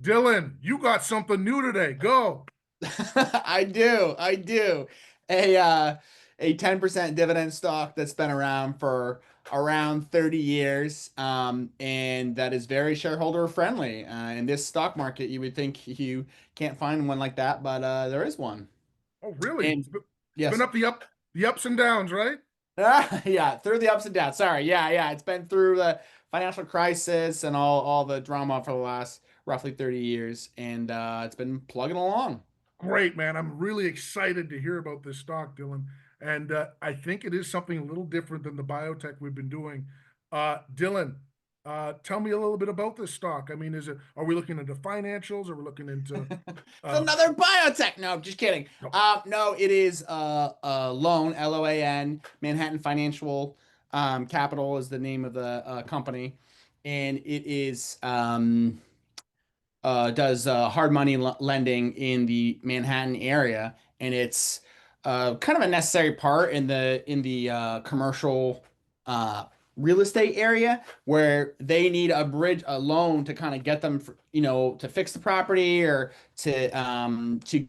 Dylan, you got something new today. Go. I do. A 10% dividend stock that's been around for around 30 years. And that is very shareholder friendly. In this stock market, you would think you can't find one like that, but there is one. Oh, really? And It's been yes. the ups and downs, right? Yeah, through the ups and downs. Sorry. Yeah. It's been through the financial crisis and all the drama for the last roughly 30 years, and it's been plugging along. Great, man. I'm really excited to hear about this stock, Dylan. And I think it is something a little different than the biotech we've been doing. Dylan, tell me a little bit about this stock. I mean, are we looking into financials? Are we looking into, It's uh, another biotech. No, just kidding. no, No, it is a loan, LOAN, Manhattan Financial Capital is the name of the company, and it is does hard money lending in the Manhattan area, and it's kind of a necessary part in the commercial uh, real estate area where they need a loan to kind of get them, to fix the property or to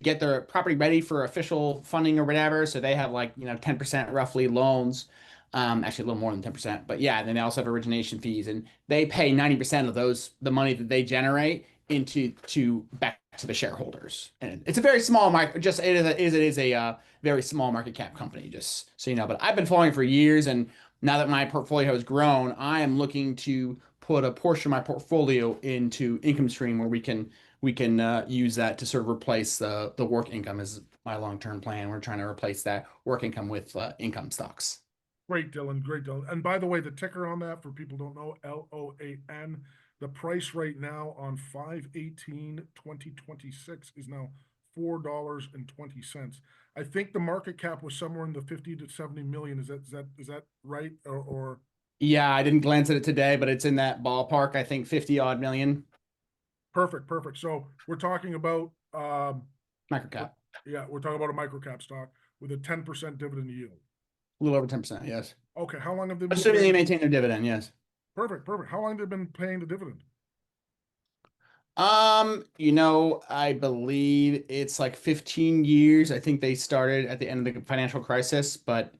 get their property ready for official funding or whatever. So they have, like, 10% roughly loans. Actually, a little more than 10%, but yeah, then they also have origination fees, and they pay 90% of the money that they generate into back to the shareholders. And it's a very small market. Just it is a very small market cap company, just so you know. But I've been following for years, and now that my portfolio has grown, I am looking to put a portion of my portfolio into income stream where we can use that to sort of replace the work income is my long-term plan. We're trying to replace that work income with income stocks. great, Dylan. Great, Dylan. And by the way, the ticker on that, for people who don't know, LOAN, the price right now on 5/18/2026 is now $4.20. I think the market cap was somewhere in the 50 to 70 million. Is that right? Or Yeah, I didn't glance at it today, but it's in that ballpark. I think 50 odd million perfect, perfect. So we're talking about market we're, cap. yeah, we're talking about a microcap stock with a 10% dividend yield. A little over 10%, yes. Okay, how long have they been Assuming they paying? maintain their dividend, yes. Perfect, perfect. How long have they been paying the dividend? I believe it's like 15 years. I think they started at the end of the financial crisis, but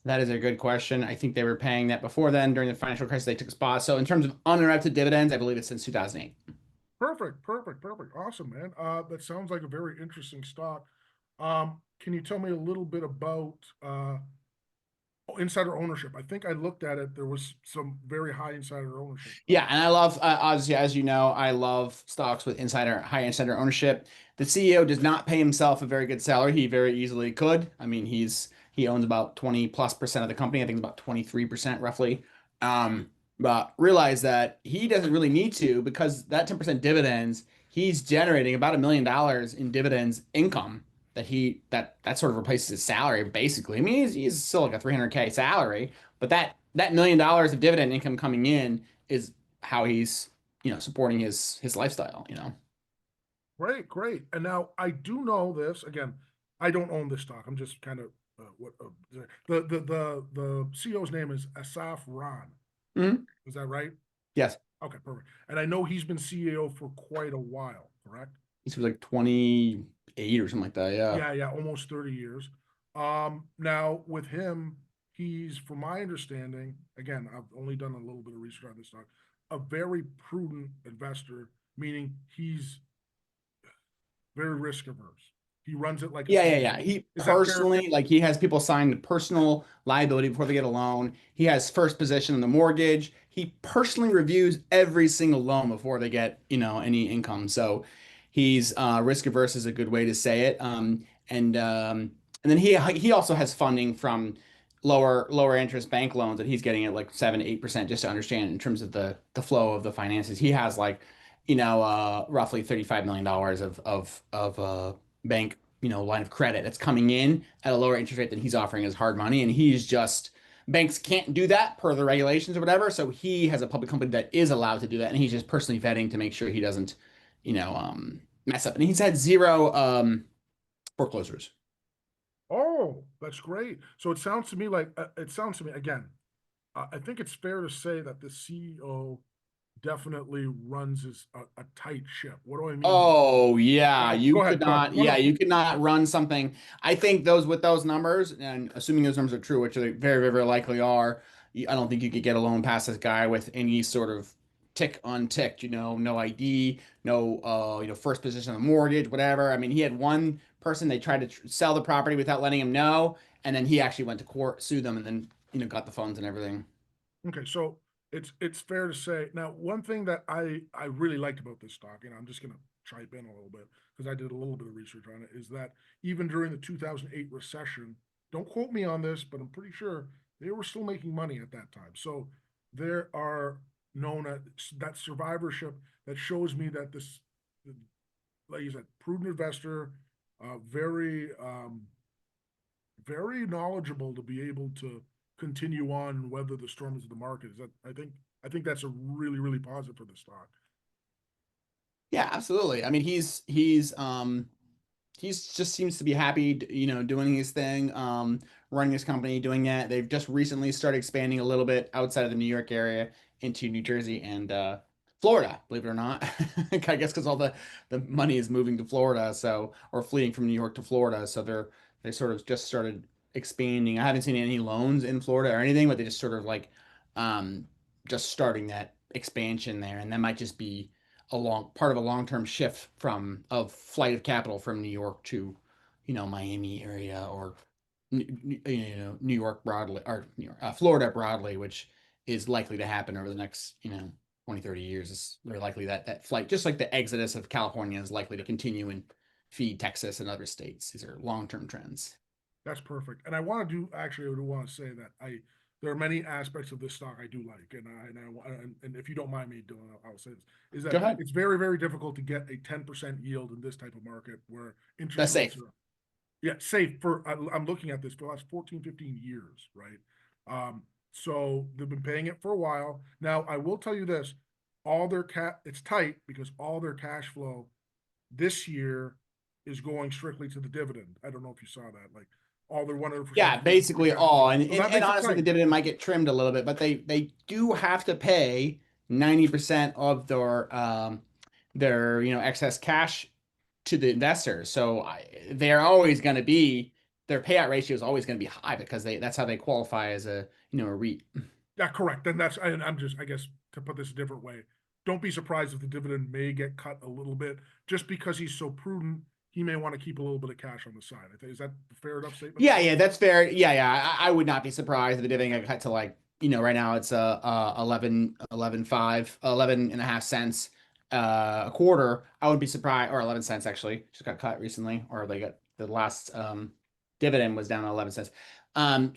that is a good question. I think they were paying that before then. During the financial crisis, they took a spot. So in terms of uninterrupted dividends, I believe it's since 2008. Perfect, perfect, perfect. Awesome, man. That sounds like a very interesting stock. Can you tell me a little bit about insider ownership? I think I looked at it. There was some very high insider ownership. Yeah, and I love, obviously, as you know, I love stocks with high insider ownership. The CEO does not pay himself a very good salary. He very easily could. I mean, he owns about 20+% of the company. I think it's about 23% roughly. But realize that he doesn't really need to, because that 10% dividends, he's generating about $1 million in dividends income that sort of replaces his salary basically. I mean, he's still like a 300K salary, but that $1 million of dividend income coming in is how he's supporting his lifestyle. Great, great. And now I do know this. Again, I don't own this stock. I'm just kind of what the CEO's name is Asaf Ran. Mhm. Is that right? Yes, Okay, perfect. And I know he's been CEO for quite a while, correct? he's like 28 or something like that. Yeah. Yeah, yeah, almost 30 years. Now with him, he's, from my understanding, again, I've only done a little bit of research on this stock, a very prudent investor, meaning he's very risk averse. He runs it like a Yeah. family. He Is that fair? personally, like, he has people sign personal liability before they get a loan. He has first position in the mortgage. He personally reviews every single loan before they get, any income. So he's risk averse is a good way to say it. And then he also has funding from lower interest bank loans that he's getting at like 7-8%, just to understand in terms of the flow of the finances. He has, like, roughly $35 million of bank, line of credit that's coming in at a lower interest rate than he's offering as hard money. And he's just, banks can't do that per the regulations or whatever. So he has a public company that is allowed to do that. And he's just personally vetting to make sure he doesn't, mess up. And he's had zero foreclosures. Oh, that's great. So it sounds to me like it sounds to me again. I think it's fair to say that the CEO definitely runs a tight ship. What do I mean by? Oh yeah, Oh, go ahead, go ahead. No, no. you could not run something. I think those with those numbers, and assuming those numbers are true, which they very likely are, I don't think you could get a loan past this guy with any sort of tick unticked, no ID, no first position on the mortgage, whatever. I mean, he had one person they tried to sell the property without letting him know, and then he actually went to court, sued them, and then got the funds and everything. Okay, so it's fair to say now one thing that I really liked about this stock, and I'm just gonna chime in a little bit because I did a little bit of research on it, is that even during the 2008 recession, don't quote me on this, but I'm pretty sure they were still making money at that time. So there are known as that survivorship that shows me that this, like you said, prudent investor, very very knowledgeable to be able to continue on and weather the storms of the market. Is that I think that's a really positive for the stock. Yeah, absolutely. I mean, he's just seems to be happy, doing his thing, running his company, doing that. They've just recently started expanding a little bit outside of the New York area into New Jersey and Florida, believe it or not. I guess because all the money is moving to Florida, so or fleeing from New York to Florida, so they sort of just started expanding. I haven't seen any loans in Florida or anything, but they just sort of like um just starting that expansion there, and that might just be a long part of a long-term shift from of flight of capital from New York to, Miami area or New York broadly or New York, Florida broadly, which is likely to happen over the next 20, 30 years. It's very likely that that flight, just like the exodus of California, is likely to continue and feed Texas and other states. These are long-term trends. That's perfect. And I want to do actually I do want to say that I there are many aspects of this stock I do like, and if you don't mind me doing, I'll say this is Go that ahead. it's very difficult to get a 10% yield in this type of market where interest That's rates safe. are yeah safe for I'm looking at this for the last 14, 15 years, right? So they've been paying it for a while. Now I will tell you this, all their cat it's tight because all their cash flow this year is going strictly to the dividend. I don't know if you saw that. Like all their 100% Yeah, free basically cash flow. all. And, So and that and makes it honestly, the tight. dividend might get trimmed a little bit, but they do have to pay 90% of their excess cash to the investors. So they're always going to be their payout ratio is always going to be high because that's how they qualify as a REIT. Yeah, correct. And I'm just, I guess, to put this a different way, don't be surprised if the dividend may get cut a little bit just because he's so prudent. He may want to keep a little bit of cash on the side. Is that a fair enough statement to make? Yeah, that's fair. Yeah. I would not be surprised if the dividend got cut to like, right now it's 11 and a half cents a quarter. I wouldn't be surprised, or 11 cents actually, just got cut recently, or they got the last dividend was down to 11 cents.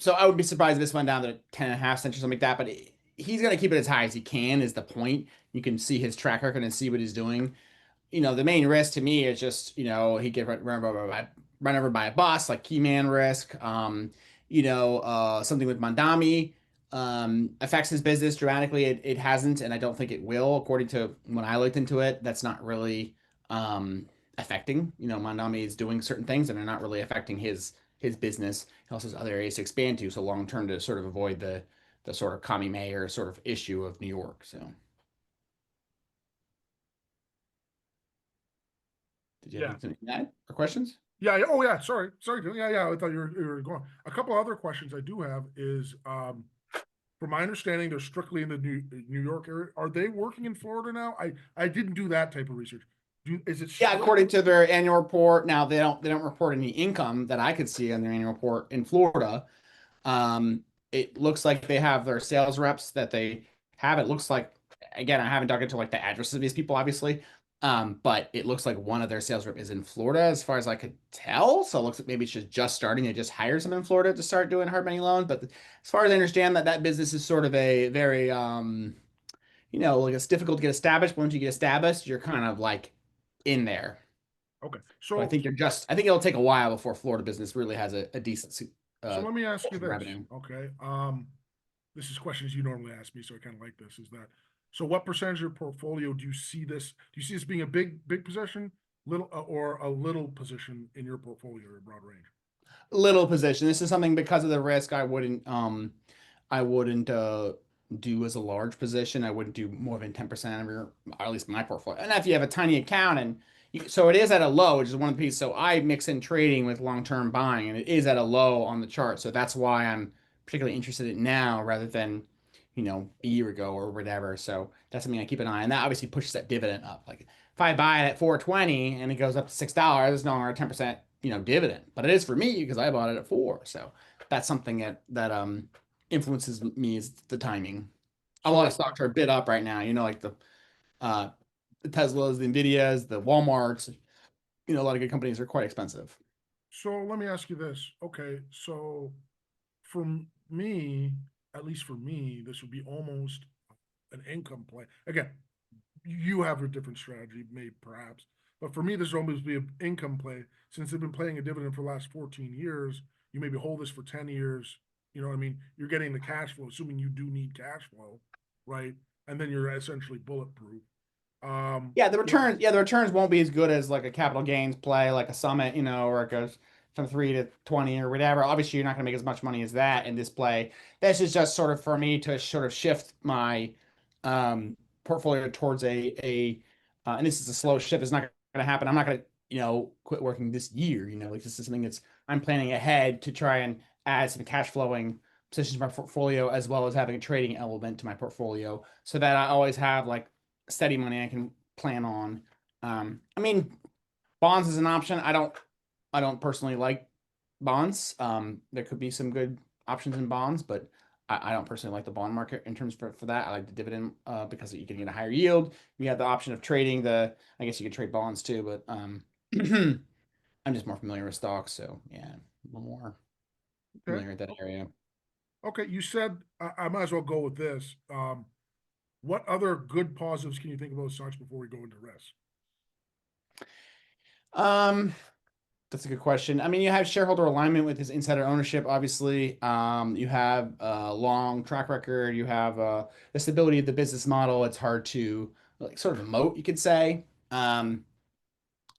So I would be surprised if this went down to 10 and a half cents or something like that, but he's going to keep it as high as he can is the point. You can see his track record and see what he's doing. The main risk to me is just, he get run over by a bus, like key man risk. Something with Mandami affects his business dramatically. It hasn't, and I don't think it will, according to when I looked into it. That's not really affecting. Mandami is doing certain things, and they're not really affecting his business. He also has other areas to expand to, so long term to sort of avoid the sort of commie mayor sort of issue of New York. So, did you have Yeah. anything to add or questions? Oh, yeah. Sorry. Yeah. I thought you were going. A couple other questions I do have is, from my understanding, they're strictly in the New York area. Are they working in Florida now? I didn't do that type of research. Is it Yeah, strict? according to their annual report. Now they don't report any income that I could see on their annual report in Florida. Um, it looks like they have their sales reps that they have. It looks like, again, I haven't dug into like the addresses of these people, obviously. But it looks like one of their sales rep is in Florida, as far as I could tell. So it looks like maybe it's just starting. They just hired someone in Florida to start doing hard money loans. But as far as I understand, that business is sort of a very like it's difficult to get established. But once you get established, you're kind of like in there. Okay. But I think it'll take a while before Florida business really has a decent So let me ask you source of this. revenue. Okay. This is questions you normally ask me, so I kind of like this. Is that so? What percentage of your portfolio do you see this? Do you see this being a big position, little or a little position in your portfolio or a broad range? Little position. This is something because of the risk I wouldn't do as a large position. I wouldn't do more than 10% of your, or at least my portfolio. And if you have a tiny account and so it is at a low, which is one of the pieces. So I mix in trading with long-term buying, and it is at a low on the chart. So that's why I'm particularly interested in it now rather than, a year ago or whatever. So that's something I keep an eye on. And that obviously pushes that dividend up. Like if I buy it at 4.20 and it goes up to $6, it's no longer a 10%, dividend. But it is for me because I bought it at 4. So that's something that influences me is the timing. A lot of So, stocks are bid up right now, like uh the Teslas, the Nvidias, the Walmarts, a lot of good companies are quite expensive. so let me ask you this. Okay, so me, at least for me, this would be almost an income play. Again, you have a different strategy, maybe perhaps, but for me, this would almost be an income play since they've been paying a dividend for the last 14 years. You maybe hold this for 10 years. You know what I mean? You're getting the cash flow, assuming you do need cash flow, right? And then you're essentially bulletproof. Yeah, the You know, returns, yeah, the returns won't be as good as like a capital gains play, like a Summit, where it goes from 3 to 20 or whatever. Obviously, you're not going to make as much money as that in this play. This is just sort of for me to sort of shift my portfolio towards and this is a slow shift. It's not going to happen. I'm not going to, quit working this year. Like this is something that's I'm planning ahead to try and add some cash flowing positions to my portfolio as well as having a trading element to my portfolio so that I always have like steady money I can plan on. I mean, bonds is an option. I don't personally like bonds. There could be some good options in bonds, but I don't personally like the bond market in terms for that. I like the dividend because you can get a higher yield. You have the option of trading I guess you could trade bonds too, but I'm just more familiar with stocks, so yeah, a little more okay, familiar with that area. okay. You said I might as well go with this. What other good positives can you think about stocks before we go into rest? Um, That's a good question. I mean, you have shareholder alignment with his insider ownership, obviously. You have a long track record. You have the stability of the business model. It's hard to like sort of a moat, you could say.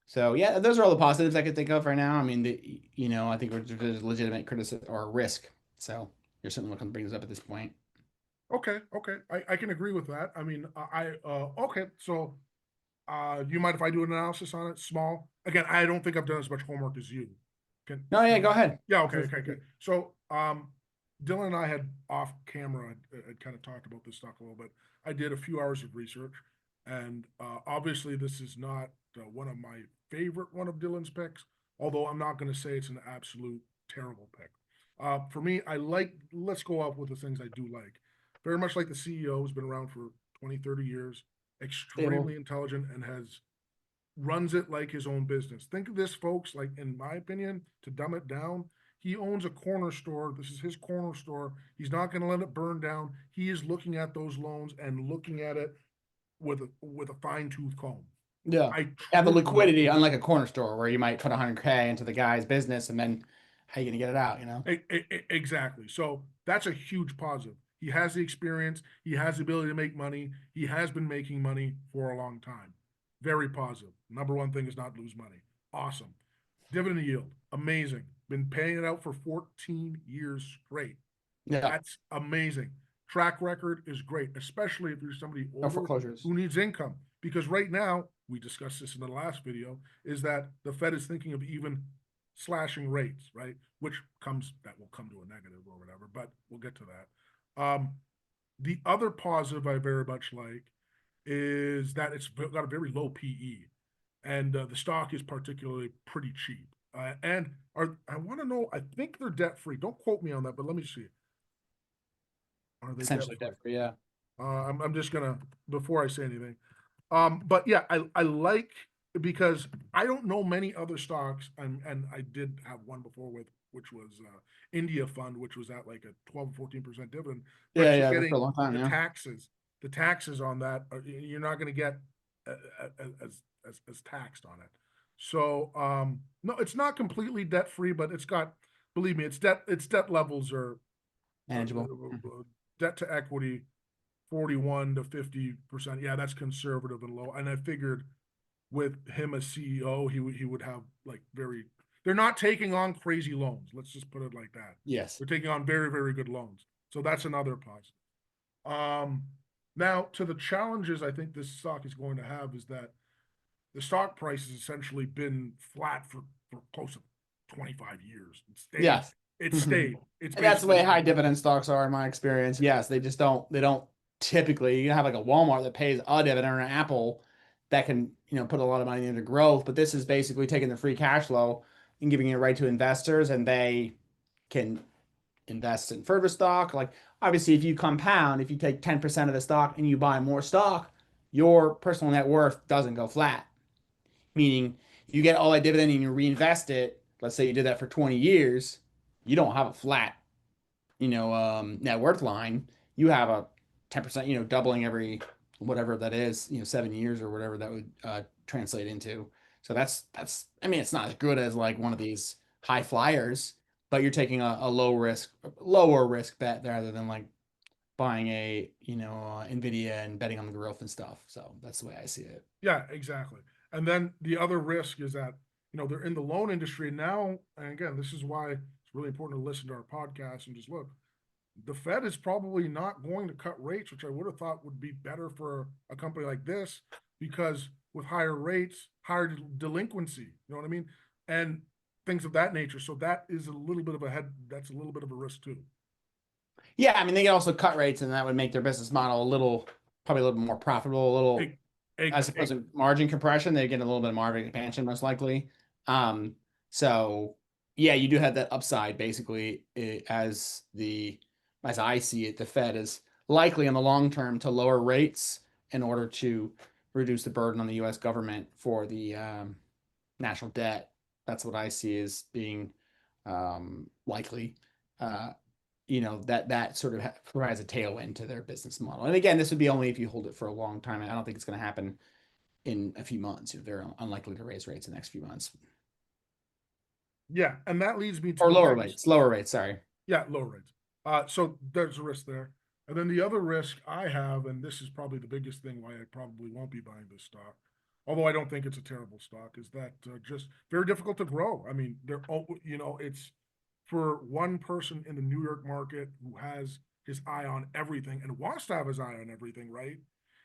So yeah, those are all the positives I could think of right now. I mean, I think there's legitimate criticism or risk. So you're certainly looking to bring this up at this point. Okay, okay, I can agree with that. I mean, okay, so do you mind if I do an analysis on it? Small. Again, I don't think I've done as much homework as you. No, yeah, go ahead. Yeah, okay, okay, okay. So, Dylan and I had off camera had kind of talked about this stock a little bit. I did a few hours of research, and obviously, this is not one of my favorite one of Dylan's picks. Although I'm not going to say it's an absolute terrible pick. For me, I like. Let's go up with the things I do like. Very much like the CEO, who's been around for 20, 30 years, Stable. extremely intelligent, and has runs it like his own business. Think of this, folks, like in my opinion, to dumb it down, he owns a corner store. This is his corner store. He's not going to let it burn down. He is looking at those loans and looking at it with a fine tooth comb. Yeah. I Have the truly liquidity, unlike a corner store where you might put 100K into the guy's business and then how you gonna get it out? exactly. So that's a huge positive. He has the experience. He has the ability to make money. He has been making money for a long time. Very positive. Number one thing is not lose money. Awesome. Dividend yield, amazing. Been paying it out for 14 years straight. Yeah. That's amazing. Track record is great, especially if you're somebody No older foreclosures. who needs income. Because right now, we discussed this in the last video, is that the Fed is thinking of even slashing rates, right? That will come to a negative or whatever, but we'll get to that. The other positive I very much like is that it's got a very low PE, and the stock is particularly pretty cheap. And I want to know, I think they're debt free. Don't quote me on that, but let me see. Are they debt Essentially free? different. Yeah. I'm just gonna before I say anything. But yeah, I like because I don't know many other stocks, and I did have one before with which was India Fund, which was at like a 12-14% dividend, but Yeah. you're Yeah. For a getting long time. the Yeah. taxes. The taxes on that you're not going to get as taxed on it. So no, it's not completely debt free, but it's got, believe me, its debt levels are Manageable. debt to equity 41 to 50%. Yeah, that's conservative and low. And I figured with him as CEO, he would have like very. They're not taking on crazy loans. Let's just put it like that. Yes. They're taking on very very good loans. So that's another positive. Now to the challenges I think this stock is going to have is that the stock price has essentially been flat for close to 25 years. It stayed. Yes. It And stayed. It's that's the basically way high stayed. dividend stocks are in my experience. Yes, they don't typically, you have like a Walmart that pays a dividend or an Apple that can, put a lot of money into growth, but this is basically taking the free cash flow and giving it right to investors and they can invest in further stock. Like obviously if you compound, if you take 10% of the stock and you buy more stock, your personal net worth doesn't go flat. Meaning you get all that dividend and you reinvest it. Let's say you did that for 20 years, you don't have a flat, net worth line. You have a 10%, doubling every whatever that is, 7 years or whatever that would translate into. So I mean, it's not as good as like one of these high flyers, but you're taking a lower risk bet rather than like buying a, Nvidia and betting on the growth and stuff. So that's the way I see it. Yeah, exactly. And then the other risk is that, they're in the loan industry now. And again, this is why it's really important to listen to our podcast and just look. The Fed is probably not going to cut rates, which I would have thought would be better for a company like this, because with higher rates, higher delinquency, you know what I mean? And things of that nature. So that is a little bit of that's a little bit of a risk too. Yeah, I mean, they can also cut rates, and that would make their business model probably a little more profitable, a little, Egg, egg, as opposed egg. to margin compression, they get a little bit of margin expansion, most likely. Um, so yeah, you do have that upside, basically, as I see it, the Fed is likely in the long term to lower rates in order to reduce the burden on the U.S. government for the national debt. That's what I see as being likely. Uh, that sort of provides a tailwind to their business model. And again, this would be only if you hold it for a long time. I don't think it's going to happen in a few months. They're unlikely to raise rates in the next few months Yeah, and that leads me to or the next. lower rates. Sorry. Yeah, low rates. So there's a risk there. And then the other risk I have, and this is probably the biggest thing why I probably won't be buying this stock, although I don't think it's a terrible stock, is that just very difficult to grow. I mean, it's for one person in the New York market who has his eye on everything and wants to have his eye on everything, right?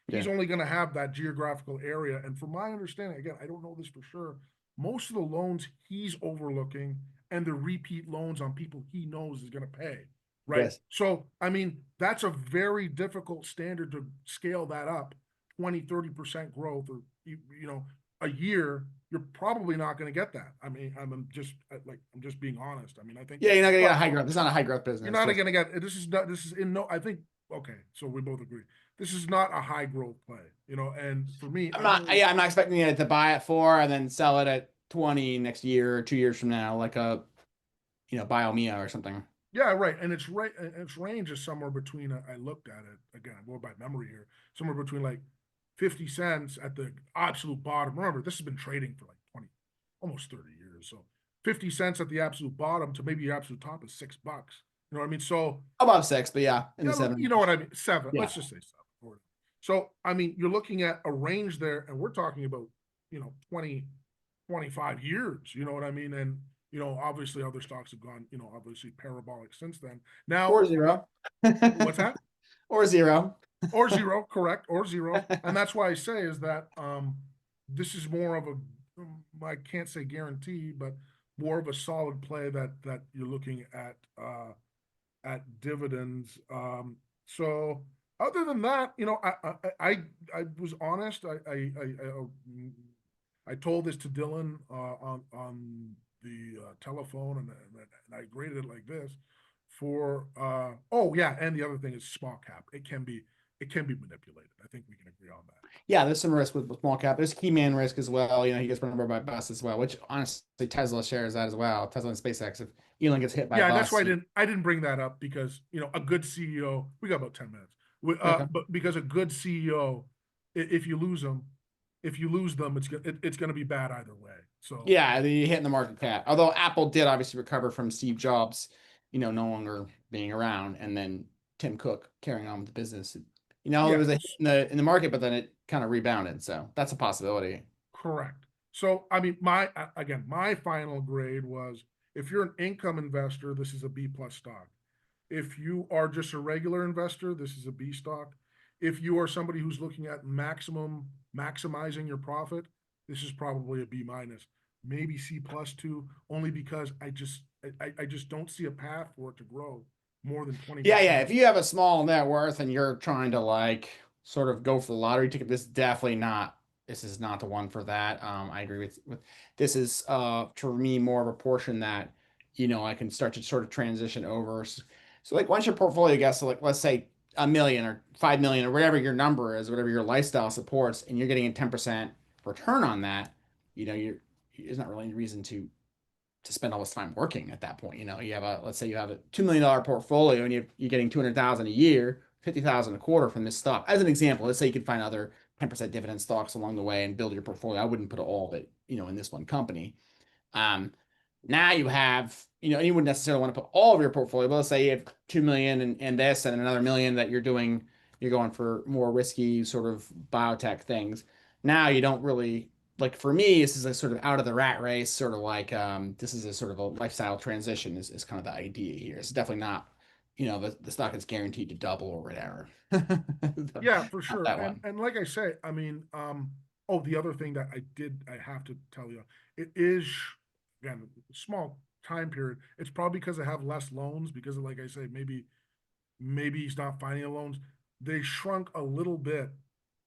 He's Yeah. only going to have that geographical area. And from my understanding, again, I don't know this for sure, most of the loans he's overlooking and the repeat loans on people he knows is going to pay, right? Yes. So, I mean, that's a very difficult standard to scale that up 20, 30% growth or, a year. You're probably not going to get that. I mean, I'm just being honest. I mean, I think, Yeah, you're not gonna get a well, high growth. It's not a high growth you're business. not Just going to get this is not, this is in no, I think, okay, so we both agree. This is not a high growth play, and for me, I'm I not. really, Yeah, I'm not expecting you to buy it for and then sell it at 20 next year or 2 years from now, like a Biomia or something. yeah, right. And its range is somewhere between, I looked at it again, I'm going by memory here, somewhere between like 50 cents at the absolute bottom. Remember, this has been trading for like 20, almost 30 years. So 50 cents at the absolute bottom to maybe your absolute top is $6. You know what I mean? So, Above 6, but yeah, in the yeah, seven you know what range. I mean? Seven, Yeah. let's just say seven. So, I mean, you're looking at a range there, and we're talking about, 20, 25 years, you know what I mean? And, obviously other stocks have gone, obviously parabolic since then. Now, Or zero. what's that? Or zero. Or zero, correct, or zero. And that's why I say is that this is more of a, I can't say guarantee, but more of a solid play that you're looking at dividends. So other than that, I was honest. I told this to Dylan on the telephone, and I graded it like this for oh yeah, and the other thing is small cap. It can be manipulated. I think we can agree on that. Yeah, there's some risk with small cap. There's key man risk as well. He gets run over by bus as well, which honestly Tesla shares that as well. Tesla and SpaceX. If Elon gets hit by a Yeah, that's why bus, I didn't bring that up because a good CEO. We got about 10 minutes. okay. But because a good CEO, if you lose them, it's gonna be bad either way. So Yeah, the hit in the market cap. Although Apple did obviously recover from Steve Jobs, no longer being around, and then Tim Cook carrying on with the business. It yeah, was a hit in the market, but then it kind of rebounded. So that's a possibility. correct. So I mean, my final grade was if you're an income investor, this is a B plus stock. If you are just a regular investor, this is a B stock. If you are somebody who's looking at maximizing your profit, this is probably a B minus, maybe C plus two, only because I just don't see a path for it to grow more than Yeah, yeah. 20%. If you have a small net worth and you're trying to like sort of go for the lottery ticket, this is not the one for that. I agree with this is for me more of a portion that I can start to sort of transition over. So like once your portfolio gets to like let's say a million or 5 million or whatever your number is, whatever your lifestyle supports, and you're getting a 10% return on that, there's not really any reason to spend all this time working at that point. You have let's say you have a $2 million portfolio and you're getting 200,000 a year, 50,000 a quarter from this stock. As an example, let's say you can find other 10% dividend stocks along the way and build your portfolio. I wouldn't put all of it, in this one company. Um, Now you have, and you wouldn't necessarily want to put all of your portfolio, but let's say you have 2 million and this and another million that you're going for more risky sort of biotech things. Now you don't really like for me, this is a sort of out of the rat race, sort of like this is a sort of a lifestyle transition is kind of the idea here. It's definitely not, the stock is guaranteed to double or whatever. Yeah, for Not sure. that one. And like I say, I mean, oh, the other thing that I have to tell you, it is again small time period. It's probably because I have less loans because of, like I say, maybe he's not finding the loans. They shrunk a little bit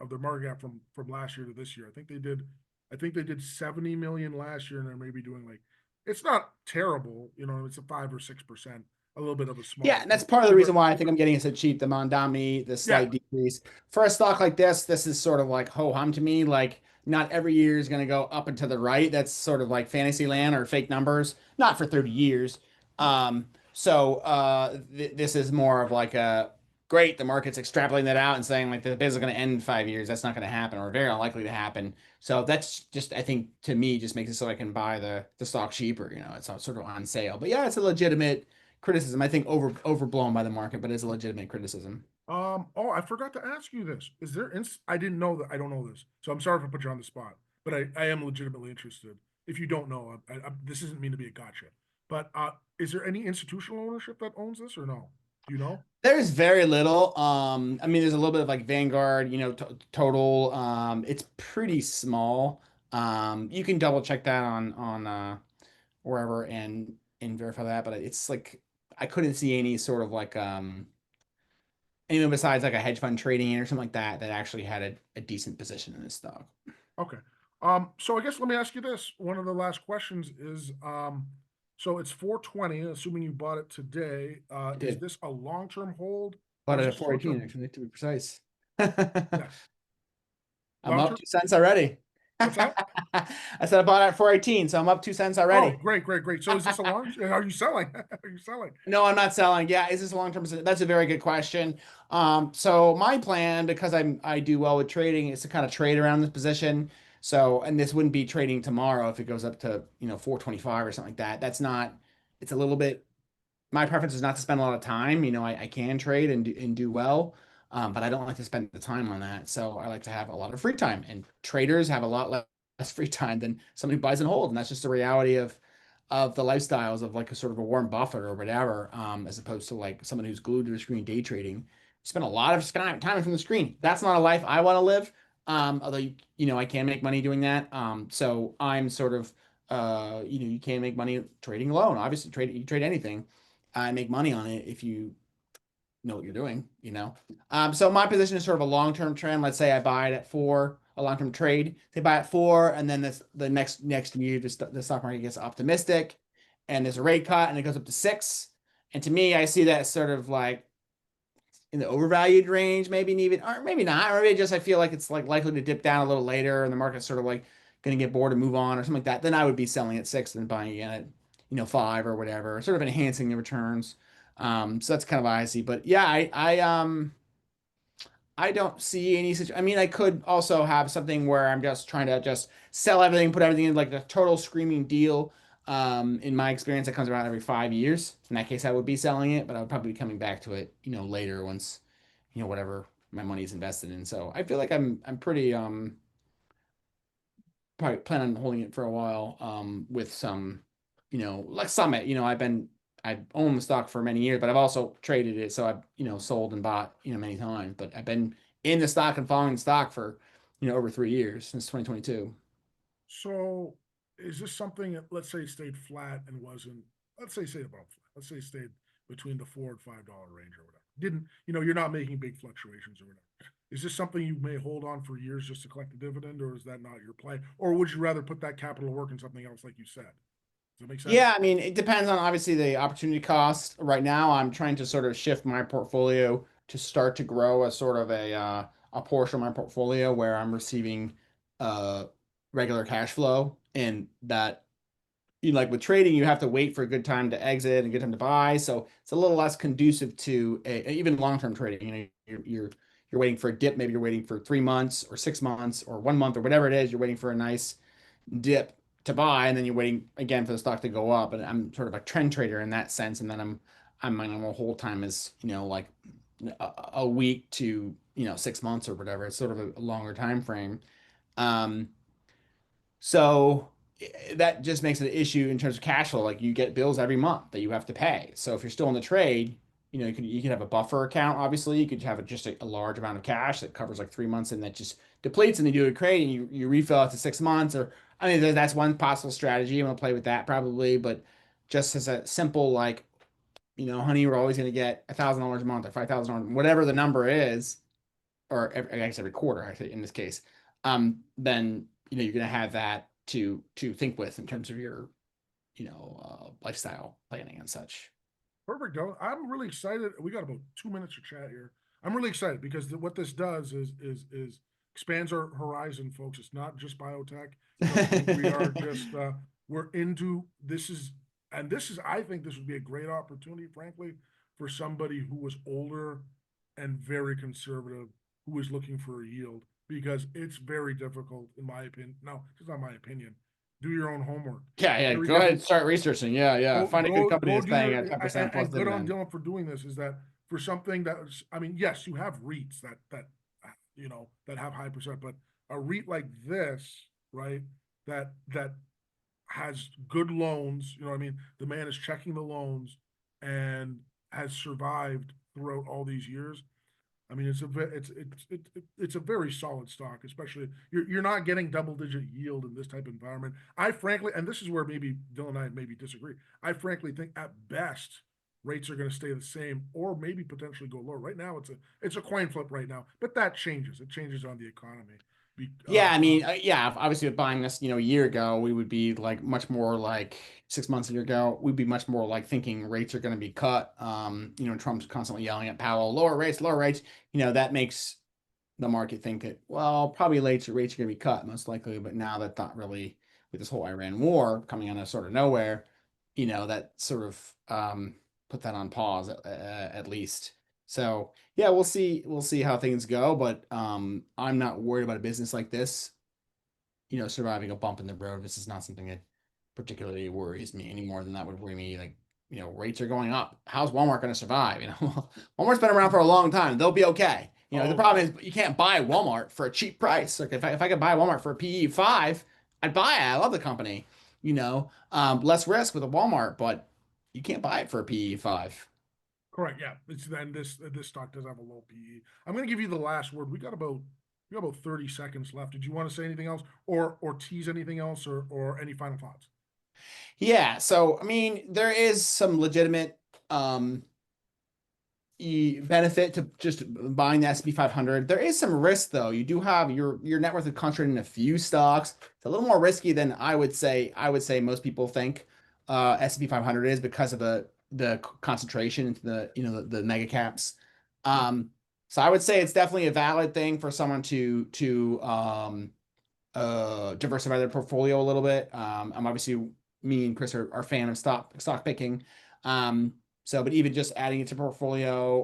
of their market cap from last year to this year. I think they did 70 million last year, and they're maybe doing like it's not terrible, it's a 5 or 6%, a little bit of a Yeah, small and that's part of the reason over why I think I'm getting it so cheap. The Mondami, the yeah. slight decrease for a stock like this is sort of like ho hum to me. Like not every year is going to go up and to the right. That's sort of like fantasy land or fake numbers. Not for 30 years. This is more of like a great. The market's extrapolating that out and saying like the business is going to end in 5 years. That's not going to happen or very unlikely to happen. So that's just I think to me just makes it so I can buy the stock cheaper. It's sort of on sale. But yeah, it's a legitimate criticism. I think overblown by the market, but it's a legitimate criticism. Oh, I forgot to ask you this. I didn't know that. I don't know this, so I'm sorry if I put you on the spot. But I am legitimately interested. If you don't know, this isn't mean to be a gotcha. But is there any institutional ownership that owns this or no? Do you know? There's very little. I mean, there's a little bit of like Vanguard, total. It's pretty small. You can double check that on wherever and verify that, but it's like I couldn't see any sort of like anyone besides like a hedge fund trading or something like that that actually had a decent position in this stock. Okay. So I guess let me ask you this. One of the last questions is, so it's 420, assuming you bought it today. I Is did. this a long-term hold or Bought is it it at 418 short-term? actually, to be precise. Yeah. I'm up Long-term? 2 cents already. What's that? I said I bought it at 418, so I'm up 2 cents Oh, already. great, great, great. So is this a long, are you selling? Are you selling? No, I'm not selling. Yeah, is this a long-term position? That's a very good question. So my plan, because I do well with trading, is to kind of trade around this position. So, and this wouldn't be trading tomorrow if it goes up to, 425 or something like that. It's a little bit my preference is not to spend a lot of time. I can trade and do well, but I don't like to spend the time on that. So I like to have a lot of free time, and traders have a lot less free time than somebody who buys and holds, and that's just the reality of the lifestyles of like a sort of a Warren Buffett or whatever, as opposed to like someone who's glued to the screen day trading. Spend a lot of time from the screen. That's not a life I want to live. Although I can make money doing that. So I'm sort of you can make money trading alone. Obviously, you trade anything make money on it if you know what you're doing. So my position is sort of a long-term trend. Let's say I buy it at 4, a long-term trade. They buy at 4, and then the next year, the stock market gets optimistic, and there's a rate cut, and it goes up to 6. And to me, I see that as sort of like in the overvalued range, maybe even, or maybe not, or maybe just I feel like it's like likely to dip down a little later, and the market's sort of like going to get bored and move on or something like that. Then I would be selling at 6 and buying again at 5 or whatever, sort of enhancing the returns. So that's kind of what I see. But yeah, I don't see any situation. I mean, I could also have something where I'm just trying to just sell everything, put everything in like a total screaming deal. In my experience, it comes around every 5 years. In that case, I would be selling it, but I would probably be coming back to it, later once, whatever my money is invested in. So I feel like I'm pretty probably plan on holding it for a while with some, like Summit. I've been I've owned the stock for many years, but I've also traded it. So I've, sold and bought, many times, but I've been in the stock and following the stock for, over 3 years since 2022. So is this something that, let's say, it stayed flat and wasn't, let's say, stayed about flat, let's say it stayed between the $4 and $5 range or whatever. Didn't, you're not making big fluctuations or whatever. Is this something you may hold on for years just to collect a dividend, or is that not your play? Or would you rather put that capital to work in something else, like you said? Does that make sense? Yeah, I mean, it depends on obviously the opportunity cost. Right now, I'm trying to sort of shift my portfolio to start to grow a sort of a portion of my portfolio where I'm receiving uh regular cash flow, and that like with trading, you have to wait for a good time to exit and a good time to buy. So it's a little less conducive to even long-term trading. You're waiting for a dip, maybe you're waiting for 3 months or 6 months or 1 month or whatever it is. You're waiting for a nice dip to buy, and then you're waiting again for the stock to go up. And I'm sort of a trend trader in that sense. And then I'm my normal hold time is like a week to 6 months or whatever. It's sort of a longer time frame. Um, so that just makes it an issue in terms of cash flow. Like you get bills every month that you have to pay. So if you're still in the trade, you can have a buffer account. Obviously, you could have just a large amount of cash that covers like 3 months, and that just depletes, and then you do a trade and you refill it to 6 months. Or I mean, that's one possible strategy. I'm gonna play with that probably, but just as a simple like, honey, we're always gonna get $1,000 a month or $5,000, whatever the number is, or I guess every quarter, actually, in this case, then you're gonna have that to think with in terms of your lifestyle planning and such. Perfect, Dylan. I'm really excited. We got about 2 minutes of chat here. I'm really excited because what this does is expands our horizon, folks. It's not just biotech. We are just we're into this is and this is I think this would be a great opportunity, frankly, for somebody who was older and very conservative, who is looking for a yield, because it's very difficult, in my opinion. No, it's not my opinion. Do your own homework. Yeah, yeah. Very Go ahead difficult. and start researching. Yeah, yeah. Find a good company Go that's do paying your a 10% plus and good on dividend. Dylan for doing this. Is that for something that I mean, yes, you have REITs that that have high percent, but a REIT like this, right? That has good loans. You know what I mean? The man is checking the loans and has survived throughout all these years. I mean, it's a very solid stock, especially you're not getting double digit yield in this type of environment. I frankly, and this is where maybe Dylan and I maybe disagree. I frankly think at best rates are going to stay the same or maybe potentially go lower. Right now, it's a coin flip right now, but that changes. It changes on the economy. Be, Yeah, I mean, yeah, obviously with buying this, a year ago, we would be like much more like 6 months a year ago, we'd be much more like thinking rates are going to be cut. Trump's constantly yelling at Powell, lower rates, lower rates. That makes the market think that, well, probably rates are going to be cut most likely, but now that's not really with this whole Iran war coming out of sort of nowhere, that sort of put that on pause at least. So yeah, we'll see how things go, but I'm not worried about a business like this, surviving a bump in the road. This is not something that particularly worries me any more than that would worry me. Like, rates are going up. How's Walmart going to survive? Walmart's been around for a long time. They'll be okay. The oh, problem is you can't buy Walmart for a cheap price. Like if I could buy Walmart for a PE 5, I'd buy it. I love the company. Less risk with a Walmart, but you can't buy it for a PE 5. correct. Yeah, it's then this stock does have a low PE. I'm going to give you the last word. We got about 30 seconds left. Did you want to say anything else, or tease anything else, or any final thoughts? Yeah, so I mean, there is some legitimate um benefit to just buying the S&P 500. There is some risk though. You do have your net worth is concentrated in a few stocks. It's a little more risky than I would say. I would say most people think S&P 500 is because of the concentration into the mega caps. So I would say it's definitely a valid thing for someone to diversify their portfolio a little bit. I'm obviously me and Chris are fan of stock picking. But even just adding it to portfolio